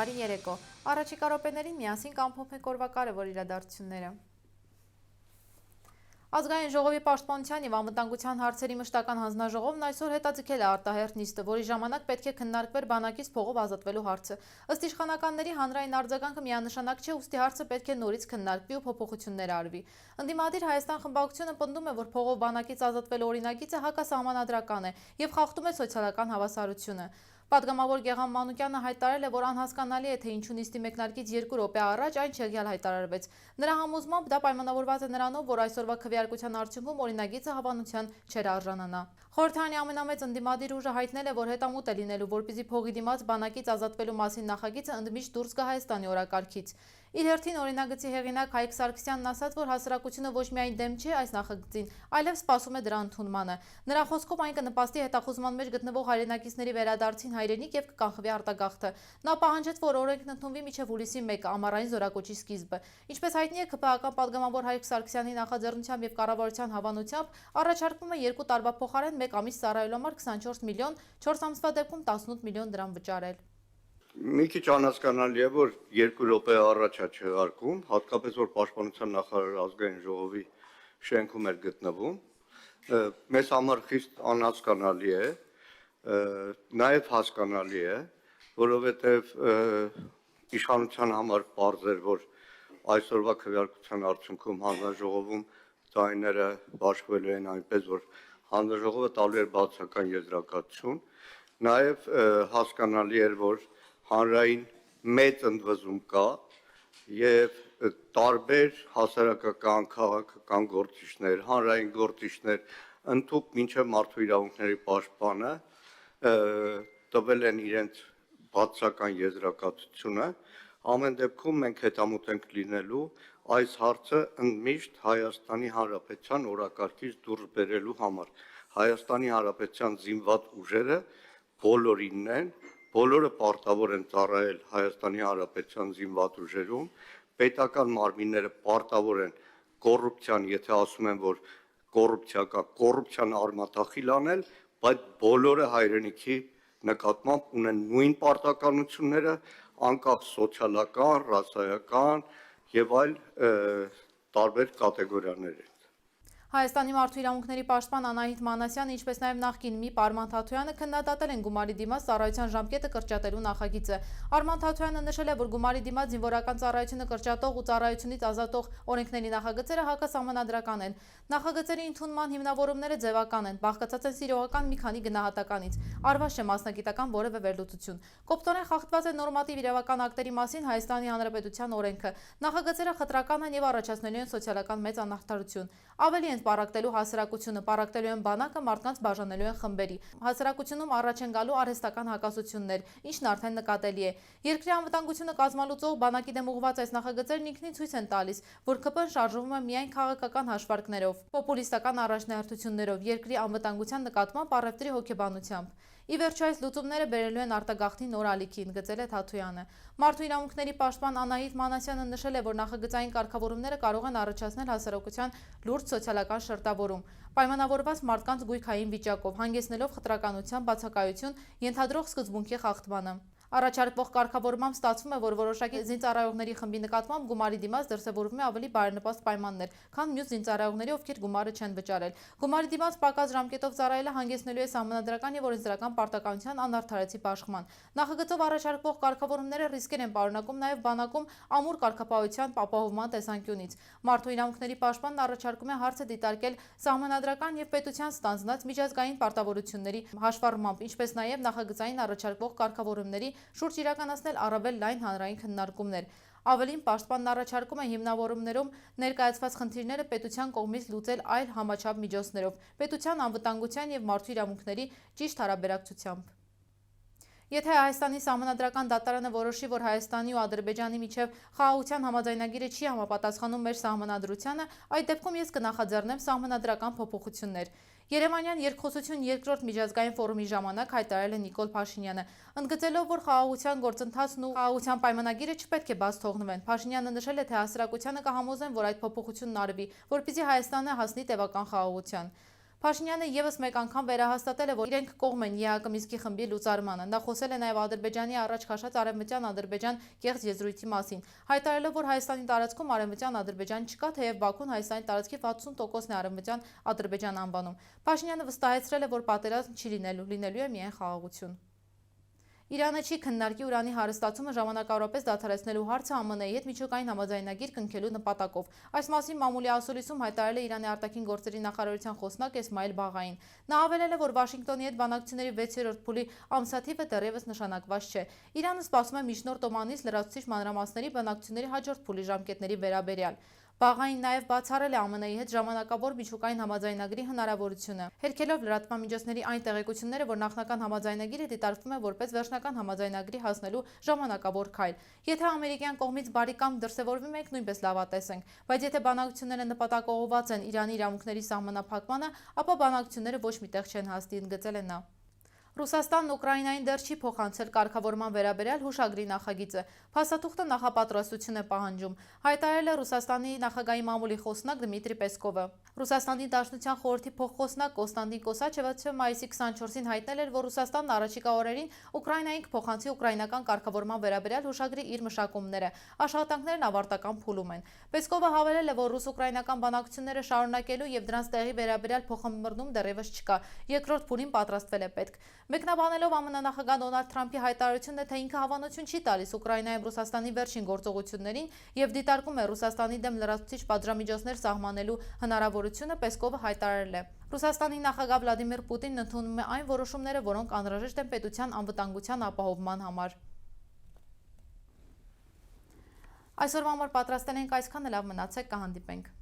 Բարի երեկո։ Առաջիկա րոպեներին միասին կամփոփենք օրվա կարևոր իրադարձությունները։ Ազգային ժողովի պաշտպանության և անվտանգության հարցերի մշտական հանձնաժողովն այսօր հետաձգել է արտահերթ նիստը, որի ժամանակ պետք է քննարկվեր բանակից փողով ազատվելու հարցը։ Ըստ իշխանականների հանրային արձագանքը միանշանակ չէ, ուստի հարցը պետք է նորից քննարկվի ու փոփոխություններ արվի։ Ընդդիմադիր Հայաստան խմբակցությունը պնդում է, որ փողով բանակից ազատվելու օրինագիծը հակասահմանադրական է և խախտում է սոցիալական հավասարությունը։ Պատգամավոր Գեղամ Մանուկյանը հայտարարել է, որ անհասկանալի է, թե ինչու նիստի մեկնարկից 2 րոպե առաջ այն չեղյալ հայտարարվեց։ Նրա համոզմամբ դա պայմանավորված է նրանով, որ այսօրվա քվեարկության արդյունքում օրինագիծը հավանության չէր արժանանա։ Խորհրդարանի ամենամեծ ընդդիմադիր ուժը հայտնել է, որ հետամուտ է լինելու, որպեսզի փողի դիմաց բանակից ազատվելու մասին նախագիծը ընդմիշտ դուրս գա Հայաստանի օրակարգից։ Իր հերթին օրինագծի հեղինակ Հայկ Սարգսյանն ասաց, որ հասարակությունը ոչ միայն դեմ չէ այս նախագծին, այլև սպասում է դրա ընդունմանը։ Նրա խոսքով այն կնպաստի հետախուզման մեջ գտնվող հայրենակիցների վերադարձին հայրենիք և կկանխվի արտագաղթը։ Նա պահանջեց, որ օրենքն ընդունվի մինչև հուլիսի 1-ը, ամառային զորակոչի սկիզբը։ Ինչպես հայտնի է, ՔՓԱ-ական պատգամավոր Հայկ Սարգսյանի նախաձեռնությամբ և կառավարության հավանությամբ առաջարկվում է 2 տարվա փոխարեն 1 ամիս ծառայելու համար 24 միլիոն, 4 ամսվա դեպքում 18 միլիոն դրամ վճարել։ Մի քիչ անհասկանալի է, որ 2 րոպե առաջ է չեղարկում, հատկապես որ պաշտպանության նախարարը ազգային ժողովի շենքում էր գտնվում։ Մեզ համար խիստ անհասկանալի է, նաև հասկանալի է, որովհետև իշխանության համար պարզ էր, որ այսօրվա քվեարկության արդյունքում հանձնաժողովում ձայները բաշխվելու են այնպես, որ հանձնաժողովը տալու էր բացական եզրակացություն, նաև հասկանալի էր, որ հանրային մեծ ընդվզում կա և տարբեր հասարակական, քաղաքական գործիչներ, հանրային գործիչներ, ընդհուպ մինչև մարդու իրավունքների պաշտպանը տվել են իրենց բացական եզրակացությունը, ամեն դեպքում մենք հետամուտ ենք լինելու այս հարցը ընդմիշտ Հայաստանի Հանրապետության օրակարգից դուրս բերելու համար։ Հայաստանի Հանրապետության զինված ուժերը բոլորինն են, բոլորը պարտավոր են ծառայել Հայաստանի Հանրապետության զինված ուժերում, պետական մարմինները պարտավոր են կոռուպցիան, եթե ասում են, որ կոռուպցիա կա, կոռուպցիան արմատախիլ անել, բայց բոլորը հայրենիքի նկատմամբ ունեն նույն պարտականությունները, անկախ սոցիալական, ռասայական և այլ տարբեր կատեգորիաների։ Հայաստանի մարդու իրավունքների պաշտպան Անահիտ Մանասյանը, ինչպես նաև նախկին ՄԻՊ Արման Թաթոյանը քննադատել են գումարի դիմաց ծառայության ժամկետը կրճատելու նախագիծը։ Արման Թաթոյանը նշել է, որ գումարի դիմաց զինվորական ծառայությունը կրճատող ու ծառայությունից ազատող օրենքների նախագծերը հակասահմանադրական են։ Նախագծերի ընդունման հիմնավորումները ձևական են, բաղկացած են սիրողական մի քանի գնահատականից, արված չէ մասնագիտական որևէ վերլուծություն։ Կոպտորեն խախտված է նորմատիվ իրավական ակտերի մասին Հայաստանի Հանրապետության օրենքը։ Նախագծերը խտրական են և առաջացնելու են սոցիալական մեծ անարդարություն։ Ավելի են պարակտելու հասարակությունը, պարակտելու են բանակը, մարդկանց բաժանելու են խմբերի։ Հասարակությունում առաջ են գալու արհեստական հակասություններ, ինչն արդեն նկատելի է։ Երկրի անվտանգությունը կազմալուծող բանակի դեմ ուղղված այս նախագծերն ինքնին ցույց են տալիս, որ ԿՊ-ն շարժվում է միայն քաղաքական հաշվարկներով, պոպուլիստական առաջնահերթություններով, երկրի անվտանգության նկատմամբ առևտրի հոգեբանությամբ։ Ի վերջո այս լուծումները բերելու են արտագաղթի նոր ալիքի, ընդգծել է Թաթոյանը։ Մարդու իրավունքների պաշտպան Անահիտ Մանասյանը նշել է, որ նախագծային կարգավորումները կարող են առաջացնել հասարակության լուրջ սոցիալական շերտավորում, պայմանավորված մարդկանց գույքային վիճակով, հանգեցնելով խտրականության բացակայություն ենթադրող սկզբունքի խախտմանը։ Առաջարկվող կարգավորմամբ ստացվում է, որ որոշակի զինծառայողների խմբի նկատմամբ գումարի դիմաց դրսևորվում է ավելի բարենպաստ պայմաններ, քան մյուս զինծառայողների, ովքեր գումարը չեն վճարել։ Գումարի դիմաց պակաս ժամկետով ծառայելը հանգեցնելու է սահմանադրական և օրենսդրական պարտականության անարդարեցի բաշխման։ Նախագծով առաջարկվող կարգավորումները ռիսկեր են պարունակում նաև բանակում ամուր կարգապահության ապահովման տեսանկյունից։ Մարդու իրավունքների պաշտպանն առաջարկում է հարցը դիտարկել սահմանադրական և պետության ստանձնած միջազգային պարտավորությունների հաշվառմամբ, ինչպես նաև նախագծային առաջարկվող կարգավորումների շուրջ իրականացնել առավել լայն հանրային քննարկումներ։ Ավելին, պաշտպանն առաջարկում է հիմնավորումներում ներկայացված խնդիրները պետության կողմից լուծել այլ համաչափ միջոցներով, պետության անվտանգության և մարդու իրավունքների ճիշտ հարաբերակցությամբ։ Եթե Հայաստանի սահմանադրական դատարանը որոշի, որ Հայաստանի ու Ադրբեջանի միջև խաղաղության համաձայնագիրը չի համապատասխանում մեր սահմանադրությանը, այդ դեպքում ես կնախաձեռնեմ սահմանադրական փոփոխություններ։ Երևանյան երկխոսություն երկրորդ միջազգային ֆորումի ժամանակ հայտարարել է Նիկոլ Փաշինյանը, ընդգծելով, որ խաղաղության գործընթացն ու խաղաղության պայմանագիրը չպետք է բաց թողնվեն։ Փաշինյանը նշել է, թե հասարակությանը կհամոզեն, որ այդ փոփոխությունն արվի, որպեսզի Հայաստանը հասնի տևական խաղաղության։ Փաշինյանը ևս մեկ անգամ վերահաստատել է, որ իրենք կողմ են ԵԱՀԿ Մինսկի խմբի լուծարմանը։ Նա խոսել է նաև Ադրբեջանի առաջ քաշած Արևմտյան Ադրբեջան կեղծ եզրույթի մասին, հայտարարելով, որ Հայաստանի տարածքում Արևմտյան Ադրբեջան չկա, թեև Բաքուն Հայաստանի տարածքի 60%-ն է Արևմտյան Ադրբեջան անվանում։ Փաշինյանը վստահեցրել է, որ պատերազմ չի լինելու է միայն խաղաղություն։ Իրանը չի քննարկի ուրանի հարստացումը ժամանակավորապես դադարեցնելու հարցը ԱՄՆ-ի հետ միջուկային համաձայնագիր կնքելու նպատակով։ Այս մասին մամուլի ասուլիսում հայտարարել է Իրանի արտաքին գործերի նախարարության խոսնակ Էսմայել Բաղային։ Նա հավելել է, որ Վաշինգտոնի հետ բանակցությունների 6-րդ փուլի ամսաթիվը դեռևս նշանակված չէ։ Իրանը սպասում է միջնորդ Օմանից լրացուցիչ մանրամասների բանակցությունների հաջորդ փուլի ժամկետների վերաբերյալ։ Բաղային նաև բացառել է ԱՄՆ-ի հետ ժամանակավոր միջուկային համաձայնագրի հնարավորությունը, հերքելով լրատվամիջոցների այն տեղեկությունները, որ նախնական համաձայնագիրը դիտարկվում է որպես վերջնական համաձայնագրի հասնելու ժամանակավոր քայլ։ Եթե ամերիկյան կողմից բարի կամք դրսևորվի, մենք նույնպես լավատես ենք, բայց եթե բանակցությունները նպատակողված են Իրանի իրավունքների սահմանափակմանը, ապա բանակցությունները ոչ մի տեղ չեն հասնի, ընդգծել է նա։ Ռուսաստանն Ուկրաինային դեռ չի փոխանցել կարգավորման վերաբերյալ հուշագրի նախագիծը։ Փաստաթուղթը նախապատրաստություն է պահանջում, հայտարարել է Ռուսաստանի նախագահի մամուլի խոսնակ Դմիտրի Պեսկովը։ Ռուսաստանի Դաշնության խորհրդի փոխխոսնակ Կոստանդին Կոսաչևը մայիսի 24-ին հայտնել էր, որ Ռուսաստանն առաջիկա օրերին Ուկրաինային կփոխանցի ուկրաինական կարգավորման վերաբերյալ հուշագրի իր մշակումները։ Աշխատանքներն ավարտական փուլում են։ Պեսկովը հավելել է, որ ռուս-ուկրաինական բանակցությունները շարունակելու եւ դրանց տեղի վերաբերյալ փոխմրնում դեռևս չկա։ Երկրորդ փուլին պատրաստվել է պետք։ Մեկնաբանելով ԱՄՆ նախագահ Դոնալդ Թրամփի հայտարարությունը, թե ինքը հավանություն չի տալիս Ուկրաինայում Ռուսաստանի վերջին գործողություններին եւ դիտարկում է Ռուսաստանի դեմ լրացուցիչ պատժամիջոցներ սահմանելու հնարավորությունը, Պեսկովը հայտարարել է. Ռուսաստանի նախագահ Վլադիմիր Պուտինն ընդունում է այն որոշումները, որոնք անհրաժեշտ են պետության անվտանգության ապահովման համար։ Այսօրվա համար պատրաստել ենք այսքանը, լավ մնացեք, կհանդիպենք։